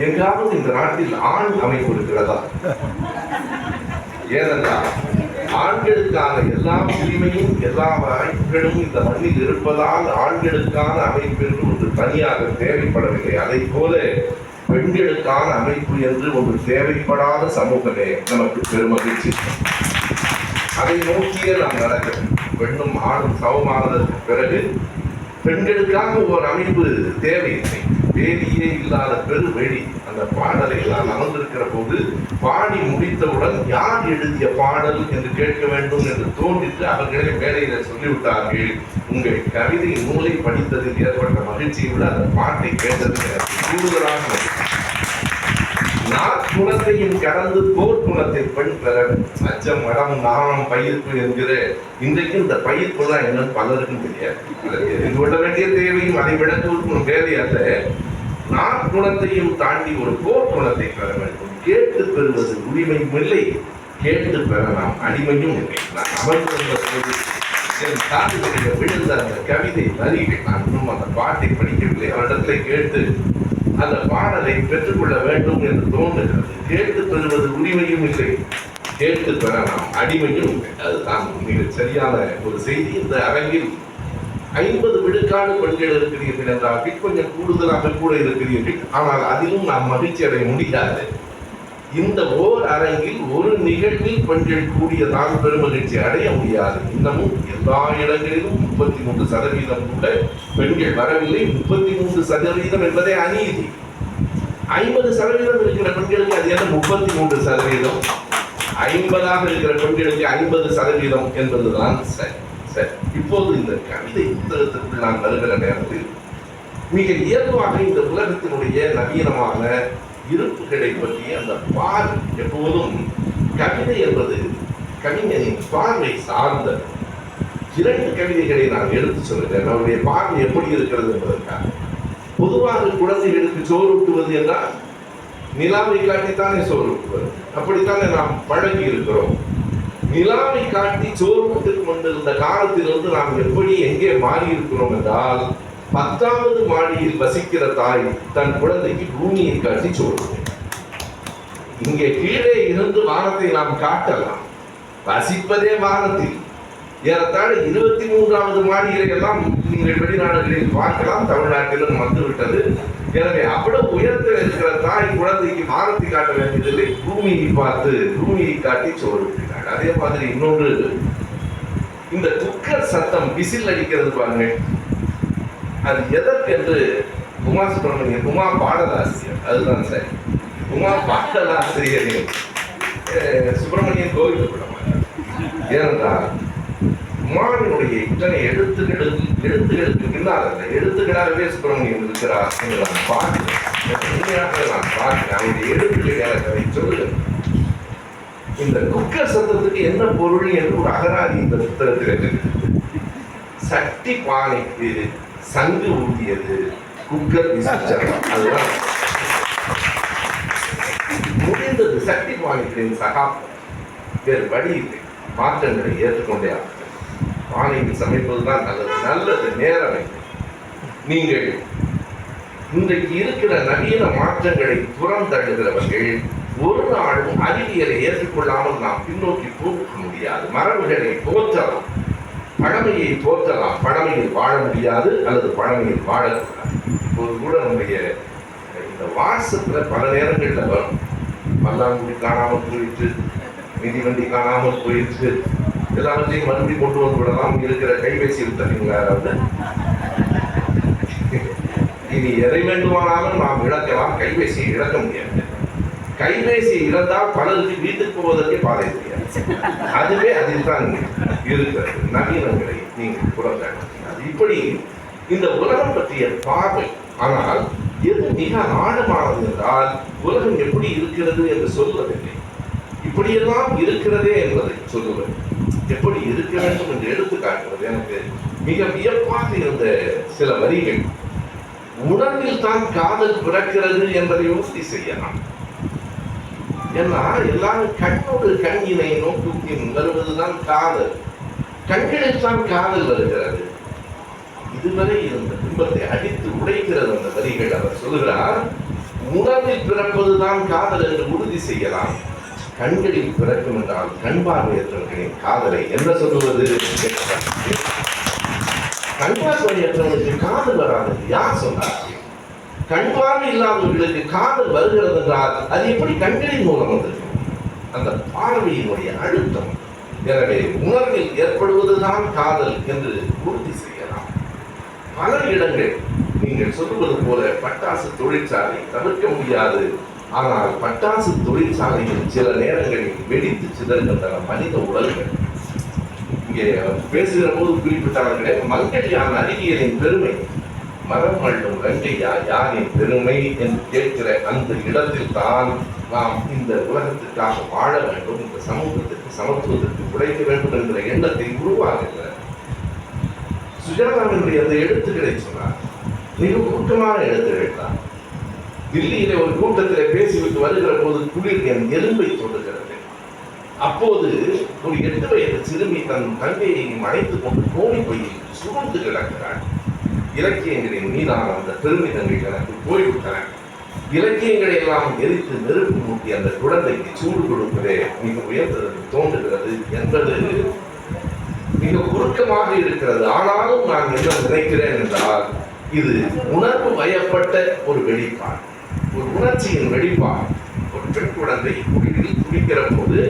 எங்காவது இந்த நாட்டில் ஆண் அமைப்பு இருக்கிறதா? ஏனென்றால் ஆண்களுக்கான எல்லா உரிமையும் எல்லா வாய்ப்புகளும் இந்த மண்ணில் இருப்பதால் ஆண்களுக்கான அமைப்பு என்று ஒன்று தனியாக தேவைப்படவில்லை. அதை போல பெண்களுக்கான அமைப்பு என்று ஒன்று தேவைப்படாத சமூகமே நமக்கு பெருமகிழ்ச்சி. அதை நோக்கியே நாம் நடக்கிறோம். பெண்ணும் ஆணும் சமமானதற்கு பிறகு பெண்களுக்காக ஒரு அமைப்பு தேவையில்லை. வேலியே இல்லாத பெருவெளி அந்த பாடலை எல்லாம் அமர்ந்திருக்கிற போது பாடி முடித்தவுடன் யார் எழுதிய பாடல் என்று கேட்க வேண்டும் என்று தோன்றிட்டு அவர்களே வேலையில சொல்லிவிட்டார்கள். உங்கள் கவிதை நூலை படித்ததில் ஏற்பட்ட மகிழ்ச்சியை விட அந்த பாட்டை கேட்டது எனக்கு கூடுதலாக குணத்தையும் கடந்து போர் குணத்தை பெண் பெற அச்சம் மடம் நாணம் பயிர்ப்பு என்கிற இன்றைக்கு இந்த பயிர்ப்புலாம் என்னன்னு பலருக்கும் தெரியாது. தெரிந்து கொள்ள வேண்டிய தேவையும் அதை விளக்குவதற்கும் வேலை அல்ல. குணத்தையும் தாண்டி ஒரு போர் குணத்தை பெற வேண்டும். கேட்டு பெறுவது உரிமையும் இல்லை, கேட்டு பெற நாம் அடிமையும் இல்லை. நான் அமர்ந்திருந்த என் காதுகளில் விழுந்த அந்த கவிதை வரிகள் நான் இன்னும் அந்த பாட்டை படிக்கவில்லை. அவரிடத்துல கேட்டு அந்த பாடலை பெற்றுக்கொள்ள வேண்டும் என்று தோன்றுகிறது. கேட்டு பெறுவது உரிமையும் இல்லை, கேட்டு பெற நாம் அடிமையும் இல்லை. அதுதான் மிக சரியான ஒரு செய்தி. இந்த அரங்கில் 50 விழுக்காடு பெண்கள் இருக்கிறீர்கள் என்றால் கொஞ்சம் கூடுதலாக கூட இருக்கிறீர்கள். ஆனால் அதிலும் நாம் மகிழ்ச்சி அடைய முடியாது. இந்த ஓர் அரங்கில் ஒரு நிகழ்வில் பெண்கள் கூடியதால் பெருமகிழ்ச்சி அடைய முடியாது. இன்னமும் எல்லா இடங்களிலும் 33% கூட பெண்கள் வரவில்லை. 33% என்பதே அநீதி. 50% இருக்கிற பெண்களுக்கு அது என்ன 33%? 50ஆக இருக்கிற பெண்களுக்கு 50% என்பதுதான் சரி. சரி, இப்போது இந்த கவிதை புத்தகத்திற்கு நான் வருகிற நேரத்தில் மிக இயல்பாக இந்த உலகத்தினுடைய நவீனமான இருப்புகளை பற்றி அந்த பார்வை எப்போதும் கவிதை என்பது கவிஞனின் பார்வை சார்ந்த 2 கவிதைகளை நான் எடுத்து சொல்கிறேன். நம்முடைய பார்வை எப்படி இருக்கிறது என்பதற்காக. பொதுவாக குழந்தைகளுக்கு சோறு ஊட்டுவது என்றால் நிலாவை காட்டித்தானே சோறு ஊட்டுவது. அப்படித்தானே நாம் பழகி இருக்கிறோம். நிலாவை காட்டி சோறு ஊட்டிக் கொண்டிருந்த காலத்திலிருந்து நாம் எப்படி எங்கே மாறி இருக்கிறோம் என்றால் 10வது மாடியில் வசிக்கிற தாய் தன் குழந்தைக்கு பூமியை காட்டி சோறு. இங்கே கீழே இருந்து வானத்தை நாம் காட்டலாம், வசிப்பதே வானத்தில். ஏறத்தாழ 23வது மாடிகளை எல்லாம் நீங்கள் வெளிநாடுகளில் பார்க்கலாம், தமிழ்நாட்டிலும் வந்துவிட்டது. எனவே அவ்வளவு உயரத்தில் இருக்கிற தாய் குழந்தைக்கு வானத்தை காட்ட வேண்டியதில்லை, பூமியை பார்த்து பூமியை காட்டி சோறு ஊட்டினாள். அதே மாதிரி இன்னொன்று, இந்த குக்கர் சத்தம் விசில் அடிக்கிறது பாருங்க, அது எதற்கென்று உமா சுப்பிரமணியன், உமா பாடலாசிரியர், அதுதான் சரி, உமா பாடலாசிரியர் சுப்பிரமணியன் கோவிலுக்கு விட மாட்டார். ஏனென்றால் உமாவினுடைய இத்தனை எழுத்துகளுக்கு பின்னால் அல்ல, எழுத்துக்களாகவே சுப்பிரமணியன் இருக்கிறார் என்று நான் பார்க்கிறேன். உண்மையாக நான் பார்க்கிறேன். அவருடைய எழுத்துக்களை எனக்கு சொல்லுங்கள். இந்த குக்கர் சத்தத்துக்கு என்ன பொருள் என்று ஒரு அகராதி இந்த புத்தகத்தில் இருக்கு. சட்டி பானைக்கு சங்கு ஊதியது, குக்கர் விசிச்சரம், அதுதான் முடிந்தது. சக்தி பானைகளின் சகாப்தம், வேறு வழி இல்லை. மாற்றங்களை ஏற்றுக்கொண்டே ஆகும். பானையில் சமைப்பதுதான் நல்லது நேரம். நீங்கள் இன்றைக்கு இருக்கிற நவீன மாற்றங்களை புறந்தள்ளுகிறவர்கள் ஒரு நாளும் அறிவியலை ஏற்றுக்கொள்ளாமல் நாம் பின்னோக்கி போக முடியாது. மரபுகளை போற்றலாம், பழமையை போற்றலாம், பழமையில் வாழ முடியாது அல்லது பழமையில் வாழக்கூடாது. இப்போது கூட நம்முடைய இந்த வாட்ஸ்அப்பில் பல நேரங்களில் வரும், பல்லாங்குடி காணாமல் போயிட்டு, மிதிவண்டி காணாமல் போயிட்டு, எல்லாவற்றையும் மறுபடி கொண்டு வந்து விடலாம். இருக்கிற கைபேசி தரீங்களா? அதாவது இனி எதை வேண்டுமானாலும் நாம் இழக்கலாம், கைபேசியை இழக்க முடியாது. கைபேசியை இழந்தால் பலருக்கு வீட்டுக்கு போவதற்கே பாதை தெரியாது. அதுவே அதில் தான் இருக்கிறது. நவீனங்களை நீங்கள் புறந்தது இப்படி இந்த உலகம் பற்றிய பார்வை. ஆனால் எது மிக ஆழமானது என்றால் உலகம் எப்படி இருக்கிறது என்று சொல்வதில்லை, இப்படியெல்லாம் இருக்கிறதே என்பதை சொல்லுவது, எப்படி இருக்க வேண்டும் என்று எடுத்து காட்டுவது. எனக்கு மிக வியப்பாக இருந்த சில வரிகள். உணர்வில் தான் காதல் பிறக்கிறது என்பதை உறுதி செய்யலாம். ஏன்னா எல்லாரும் கண்ணோடு கண்ணினை நோக்கி வருவதுதான் காதல். கண்களில் தான் காதல் வருகிறது. இதுவரை இருந்த பிம்பத்தை அடித்து உடைக்கிறது அந்த வரிகள். அவர் சொல்லுகிறார், உணர்வில் உணர்வில் பிறப்பதுதான் காதல் என்று உறுதி செய்யலாம். கண்களில் பிறக்கும் என்றால் கண் பார்வையற்றவர்களின் காதலை என்ன சொல்லுவது? கண் பார்வையற்றவர்களுக்கு காதல் வராது யார் சொன்னார்? கண் பார்வை இல்லாதவர்களுக்கு காதல் வருகிறது என்றால் அது எப்படி கண்களின் மூலம் வந்திருக்கும்? அந்த பார்வையினுடைய அழுத்தம். எனவே உணர்வில் ஏற்படுவதுதான் காதல் என்று உறுதி செய்யலாம். பல இடங்கள் நீங்கள் சொல்லுவது போல பட்டாசு தொழிற்சாலை தவிர்க்க முடியாது. ஆனால் பட்டாசு தொழிற்சாலையில் சில நேரங்களில் வெடித்து சிதறுகின்றன மனித உடல்கள். இங்கே பேசுகிற போது குறிப்பிட்டார்களே மங்கள்யான் அறிவியலின் பெருமை. மரம் அள்ளும் ரங்கையா யாரின் பெருமை என்று கேட்கிற அந்த இடத்தில் தான் நாம் இந்த உலகத்திற்காக வாழ வேண்டும், இந்த சமூகத்திற்கு சமத்துவத்திற்கு உழைக்க வேண்டும் என்கிற எண்ணத்தை உருவாக்குகிற சுஜாதாவினுடைய அந்த எழுத்துக்களை சொன்னார். மிக உருக்கமான எழுத்துக்கள் தான். தில்லியிலே ஒரு கூட்டத்திலே பேசிவிட்டு வருகிற போது குளிர் என் எலும்பை தொடுகிறது. அப்போது ஒரு 8 வயது சிறுமி தன் தங்கையை அழைத்துக் கொண்டு கோணி பையில் சுமந்து கிடக்கிறாள். இலக்கியங்களின் மீதான அந்த பெருமிதங்கள் எனக்கு போய்விட்டன. இலக்கியங்களை எல்லாம் எரித்து நெருப்பு மூட்டி அந்த குழந்தைக்கு சூடு கொடுப்பதே மிக உயர்ந்ததற்கு தோன்றுகிறது என்பது மிக உருக்கமாக இருக்கிறது. ஆனாலும் நான் என்ன நினைக்கிறேன் என்றால் இது உணர்வு வயப்பட்ட ஒரு வெளிப்பாடு, ஒரு உணர்ச்சியின் வெளிப்பாடு. ஒரு பெண் குழந்தை குடியில் குடிக்கிற போது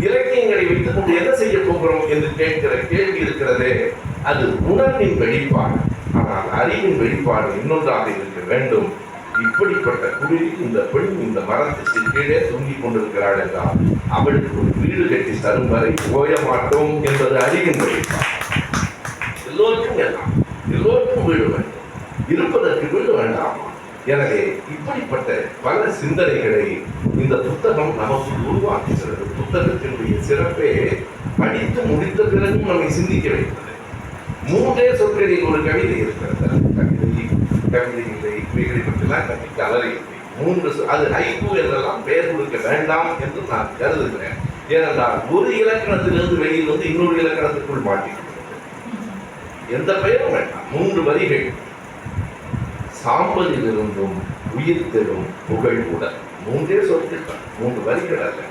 இலக்கியங்களை வைத்துக் கொண்டு என்ன செய்ய போகிறோம் என்று கேட்கிற கேள்வி இருக்கிறதே, அது உணர்வின் வெளிப்பாடு. ஆனால் அறிவின் வெளிப்பாடு இன்னொன்றாக இருக்க வேண்டும். இப்படிப்பட்ட குடியில் இந்த பெண் இந்த மரத்துக்கு கீழே தூங்கிக் கொண்டிருக்கிறாள் என்றால் அவளுக்கு ஒரு வீடு கட்டி தரும் வரை போய மாட்டோம் என்பது அறிவின் வெளிப்பாடு. எல்லோருக்கும் எல்லாம் எல்லோருக்கும் வீடு வேண்டும், இருப்பதற்கு வீடு வேண்டாம். எனவே இப்படிப்பட்ட பல சிந்தனைகளை இந்த புத்தகம் நமக்கு உருவாக்குகிறது. புத்தகத்தினுடைய சிறப்பே படித்து முடித்த பிறகும் நம்மை சிந்திக்க வைக்கிறது. 3 சொற்களில் ஒரு கவிதை இருக்கிறது. கவிதை இல்லை, இவைகளை பற்றிலாம் கவிக்கு அலறி 3 அது ஹைக்கூ என்றெல்லாம் பெயர் கொடுக்க வேண்டாம் என்று நான் கருதுகிறேன். ஏனென்றால் ஒரு இலக்கணத்திலிருந்து வெளியில் வந்து இன்னொரு இலக்கணத்திற்குள் மாட்டிக்கிறது. எந்த பெயரும் வேண்டாம். 3 வரிகள். சாம்பலில் இருந்தும் உயிர் தெரும் புகழ் உடல். 3 சொற்கள், 3 வரிகள் அல்ல.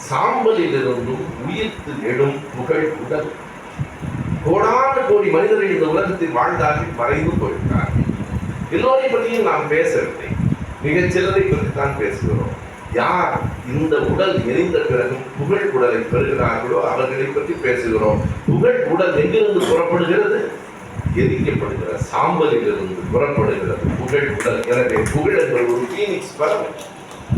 சாம்பலில் இருந்தும் உயிர்த்து எழும் புகழ் உடல். கோடான கோடி மனிதர்கள் இந்த உலகத்தில் வாழ்ந்தார்கள், மறைந்து போயிருக்கிறார்கள். எல்லோரை பற்றியும் நாம் பேசவில்லை, மிகச் சிலரை பற்றித்தான் பேசுகிறோம். யார் இந்த உடல் எரிந்த பிறகு புகழ் உடலை பெறுகிறார்களோ அவர்களை பற்றி பேசுகிறோம். புகழ் உடல் எங்கிருந்து புறப்படுகிறது? எரிக்கப்படுகிற சாம்பலில் இருந்து புறப்படுகிறது புகழ் உடல். எனவே புகழ் என்பது ஒரு பீனிக்ஸ் பறவை.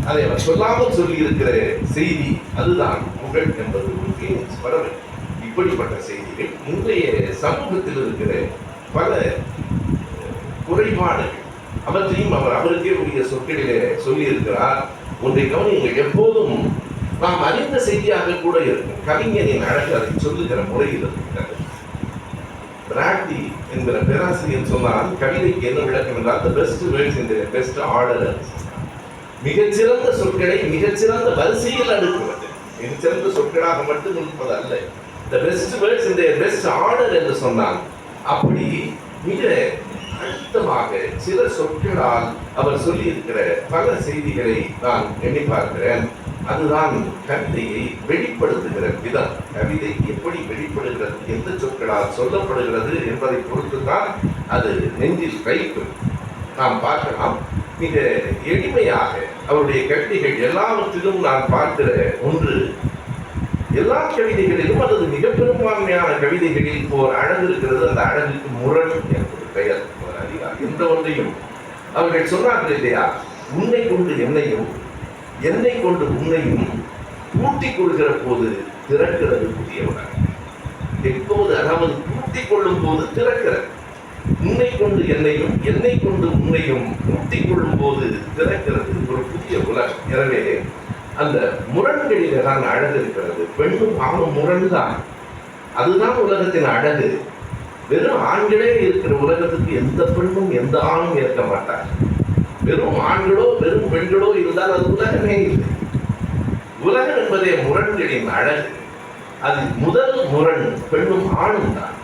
அதை அவர் சொல்லாமல் சொல்லி இருக்கிற செய்தி அதுதான். புகழ் என்பது ஒரு பீனிக்ஸ் பறவை. இப்படிப்பட்ட செய்திகள் இன்றைய சமூகத்தில் இருக்கிற பல குறைபாடுகள் அவற்றையும் அவர் அவருக்கே உரிய சொற்களிலே சொல்லி இருக்கிறார். ஒன்றை கவனியுங்கள், எப்போதும் நாம் அறிந்த செய்தியாக கூட இருக்கும். கவிஞனின் அழகு அதை சொல்லுகிற முறையில் இருக்கிறது. பிராட்டி என்கிற பேராசிரியர் சொன்னால் கவிதைக்கு என்ன விளக்கம் என்றால் the best words in the best order. மிகச்சிறந்த சொற்களை மிகச்சிறந்த வரிசையில் அடுக்குவது. மிகச்சிறந்த சொற்களாக மட்டும் இருப்பது அல்ல. the best words in the best order என்று சொன்னால் அப்படி மிக அழுத்தமாக சில சொற்களால் அவர் சொல்லி இருக்கிற பல செய்திகளை நான் எண்ணி பார்க்கிறேன். அதுதான் கவிதையை வெளிப்படுத்துகிற விதம். கவிதை எப்படி வெளிப்படுகிறது, எந்த சொற்களால் சொல்லப்படுகிறது என்பதை பொறுத்துதான் அது நெஞ்சில் கைக்கும். நாம் பார்க்கலாம். மிக எளிமையாக அவருடைய கவிதைகள் எல்லாவற்றிலும் நான் பார்க்கிற ஒன்று, எல்லா கவிதைகளிலும் அல்லது மிக பெரும்பான்மையான கவிதைகளில் ஒரு அழகு இருக்கிறது. அந்த அழகுக்கு முரண் என்பது பெயர். எந்த ஒன்றையும் அவர்கள் சொன்னார்கள் இல்லையா, உன்னை கொண்டு என்னையும் என்னை கொண்டு உன்னையும் கூட்டிக் கொள்கிற போது திறக்கிறது புதிய உலகம். எப்போது அதாவது கூட்டிக் கொள்ளும் போது திறக்கிறது. உன்னை கொண்டு என்னையும் என்னை கொண்டு உன்னையும் கூட்டிக் கொள்ளும் போது திறக்கிறது ஒரு புதிய உலகம். எனவே அந்த முரண்களிலே தான் அழகு இருக்கிறது. பெண்ணும் ஆணும் முரண்தான். அதுதான் உலகத்தின் அழகு. வெறும் ஆண்களே இருக்கிற உலகத்துக்கு எந்த பெண்ணும் எந்த ஆணும் ஏற்க மாட்டார். வெறும் ஆண்களோ வெறும் பெண்களோ இருந்தால் அது உலகமே இல்லை. உலகம் என்பதே முரண்களின் அழகு. அது முதல் முரண் பெண்ணும் ஆணும் தான்.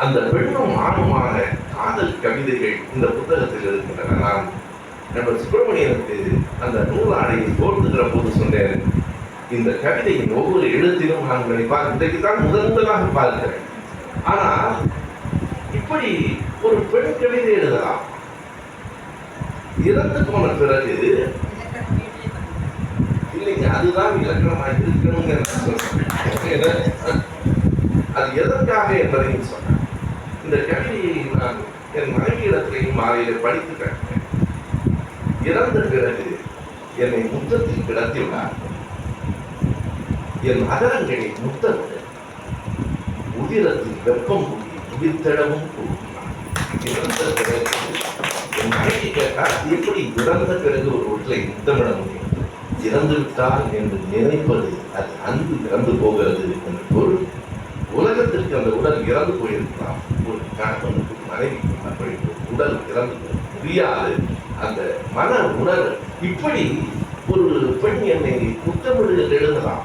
அந்த பெண்ணும் ஆணுமான காதல் கவிதைகள் இந்த புத்தகத்தில் இருக்கின்றன. நான் நம்ம சுப்பிரமணியனுக்கு அந்த நூலாடையை போர்த்துகிற போது சொன்னேன், இந்த கவிதையின் ஒவ்வொரு எழுத்திலும் நான் இன்றைக்கு தான் முதலாக பார்க்கிறேன். ஆனால் இப்படி ஒரு பெண் கவிதை எழுதலாம், இறந்து போன பிறகு இல்லைங்க, அதுதான் இலக்கணமாக இருக்கணுங்க. அது எதற்காக என்பதையும் சொன்னேன். இந்த கவிதையை நான் என் மனைவியிடத்திலையும் மாலையில படித்துட்டேன். இறந்த பிறகு என்னை முத்தத்தில் கிடத்தியுள்ளார், என் அதரங்களை முத்தமிட்டு உதிரத்தில் வெப்பம் கூட்டி உயிர்த்தெழவும் கூட்டினார். இறந்த பிறகு என் மனைவி கேட்டால், எப்படி இறந்த பிறகு ஒரு வீட்டிலை முத்தமிட முடியும்? இறந்து விட்டால் என்று நினைப்பது அது அன்பு இறந்து போகிறது என்று பொருள். உலகத்திற்கு அந்த உடல் இறந்து போயிருக்கலாம், ஒரு கணவனுக்கு மனைவிக்கு அப்படி உடல் இறந்து முடியாது. அந்த மன உணர்வு இப்படி ஒரு பெண் என்னை முத்தமிழ் எழுதலாம்.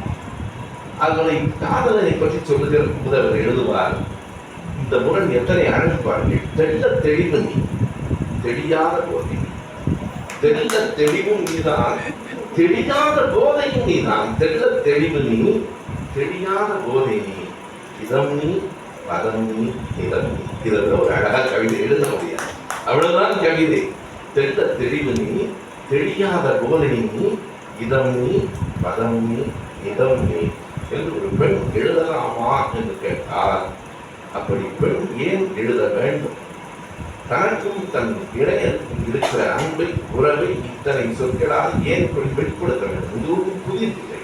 அதனை காதலனை பற்றி சொல்லுகிற முதல்வர் எழுதுவார், இந்த முரண் எத்தனை அழைப்பார்கள், தெள்ள தெளிவு நீ தெரியாத போதை, தெள்ள தெளிவும் நீதான் தெரியாத போதையும் நீதான், தெள்ள தெளிவு நீ தெரியாத போதை நீ, இதம் நீ பதம் நீ நிலம் நீ. இதை ஒரு அழகா கவிதை எழுத முடியாது, அவ்வளவுதான் கவிதை. தெள்ள தெளிவு நீ தெரியாத போதை நீ, இதம் நீ பதம் நீ நிலம் நீ என்று ஒரு பெண் எழுதலாமா என்று கேட்டால், அப்படி பெண் ஏன் எழுத வேண்டும்? தனக்கும் தன் இளையருக்கும் இருக்கிற அன்பை உறவை இத்தனை சொற்களால் ஏன் வெளிப்படுத்த வேண்டும்? இதுவும் புதியதில்லை.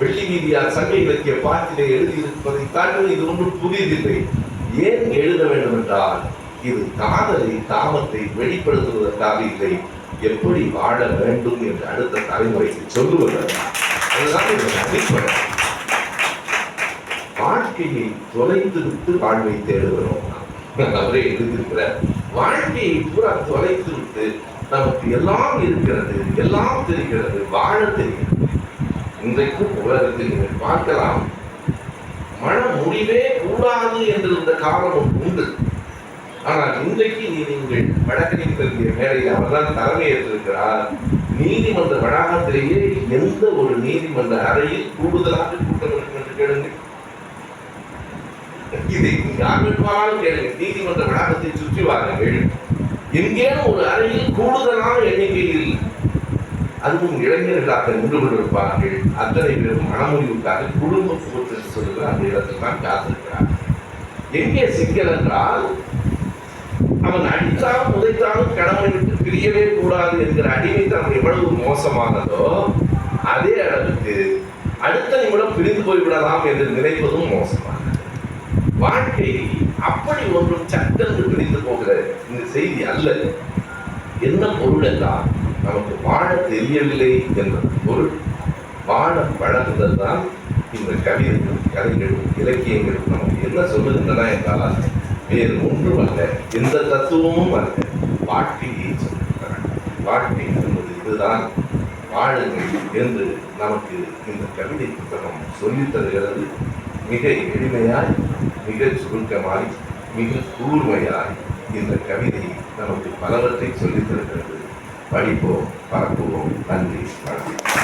வெள்ளி வீதியார் சங்க இலக்கிய பாட்டிலே எழுதியிருப்பதை தாண்டி இது ஒன்றும் புதியதில்லை. ஏன் எழுத வேண்டும் என்றால், இது காதலை தாமத்தை வெளிப்படுத்துவதற்காக இல்லை, எப்படி வாழ வேண்டும் என்று அடுத்த தலைமுறைக்கு சொல்லுவதற்கு. அதுதான் இதன் அடிப்படை. வாழ்க்கையை தொலைத்து விட்டு வாழ்வை தேடுகிறோம். அவரே எழுதியிருக்கிறார், வாழ்க்கையை பூரா தொலைத்து விட்டு நமக்கு எல்லாம் இருக்கிறது, எல்லாம் தெரிகிறது, வாழ தெரிகிறது. இன்றைக்கும் உலகத்தில் நீங்கள் பார்க்கலாம், மன முடிவே கூடாது என்று இந்த காலம் உண்டு. ஆனால் இன்றைக்கு நீங்கள் வழக்கறிஞர்களுடைய மேடையில் அவர்தான் தலைமையேற்றிருக்கிறார். நீதிமன்ற வளாகத்திலேயே எந்த ஒரு நீதிமன்ற அறையில் கூடுதலாக கூட்டம் இருக்கும் என்று கேளுங்கள். இதை யார் வேண்டுமானாலும் கேளுங்க. நீதிமன்ற வளாகத்தை சுற்றி வாருங்கள், எங்கேனும் ஒரு அறையில் கூடுதலான எண்ணிக்கையில் அதுவும் இளைஞர்களாக நின்று கொண்டிருப்பார்கள். அத்தனை பேரும் மனமுடிவுக்காக குடும்ப கூட்டத்தில் சொல்லுகிற அந்த இடத்தில் தான் காத்திருக்கிறார். எங்கே சிக்கல் என்றால், அவன் அடித்தாலும் உதைத்தாலும் கடமை விட்டு பிரியவே கூடாது என்கிற அடிமைத்தனம் எவ்வளவு மோசமானதோ, அதே அளவுக்கு அடுத்த நிமிடம் பிரிந்து போய்விடலாம் என்று நினைப்பதும் மோசமானது. வாழ்க்கை அப்படி ஒன்றும் சட்டென்று பிரிந்து போகிற இந்த செய்தி அல்ல. என்ன பொருள் என்றால், நமக்கு வாழ தெரியவில்லை என்ற பொருள். வாழ பழகுதல் தான் இந்த கவிதைகள், கதைகள், இலக்கியங்கள் நமக்கு என்ன சொல்லுகின்றன என்றால், வேறு ஒன்றும் அல்ல, எந்த தத்துவமும் அல்ல, வாழ்க்கையை சொல்லுகின்றன. வாழ்க்கை என்பது இதுதான், வாழுங்கள் என்று நமக்கு இந்த கவிதை புத்தகம் சொல்லித் தருகிறது. மிக எளிமையாய், மிக சுருக்கமாய், மிக கூர்மையாய் இந்த கவிதை நமக்கு பலவற்றை சொல்லித் தருகிறது. படிப்போம், பரப்புவோம். நன்றி, வணக்கம்.